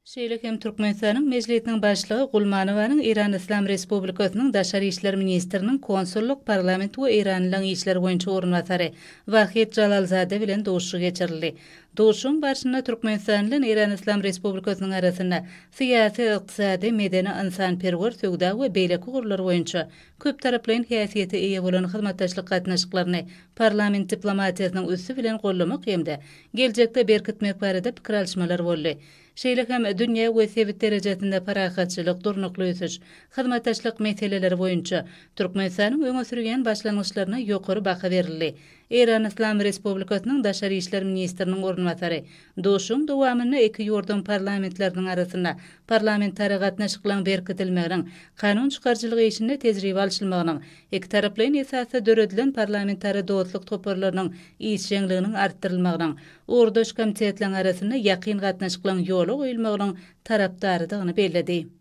Şeýle hem Türkmenistanyň mejlisiniň başlygy Gulmanowaň İran İslam Respublikasynyň Daşary işler ministriniň konsulluk parlament we İran bilen işler boýunça ornatary Wahid Jalalzade bilen dowuşy geçirildi. Dowuşyň başynda Türkmenistan bilen İran İslam Respublikasynyň arasynda syýasy, ykdysady, medeni, insanperwer, sögda we beýleki gurulary boýunça köp taraplaryň häsiýete eýe bolan hyzmatdaşlyk gatnaşyklaryny parlament diplomatiýasynyň üssü bilen gollamak hemde geljekde berkitmek barada pikir alşmalar boldy. Şeýle hem dünýä we sebit derejesinde parahatçylyk, durnukly ösüş, hyzmatdaşlyk meseleleri boýunça Türkmenistanyň öňe sürgen başlangyçlaryna ýokary baha berildi. İran İslam Respublikasynyň Daşary işler ministriniň ornatary dowuşyň dowamyny iki ýurdun parlamentleriniň arasynda parlamentary gatnaşyklaryň berkitilmeginiň kanun çykarjylygy işinde tejribe alşylmagynyň, iki taraplaryň esasy döredilen parlamentary dowluk toparlarynyň işçiliginiň artdyrylmagynyň, urduş komitetleriň arasynda ýakyn gatnaşyklaryň ýoly goýulmagynyň tarapdarydygyny bellädi.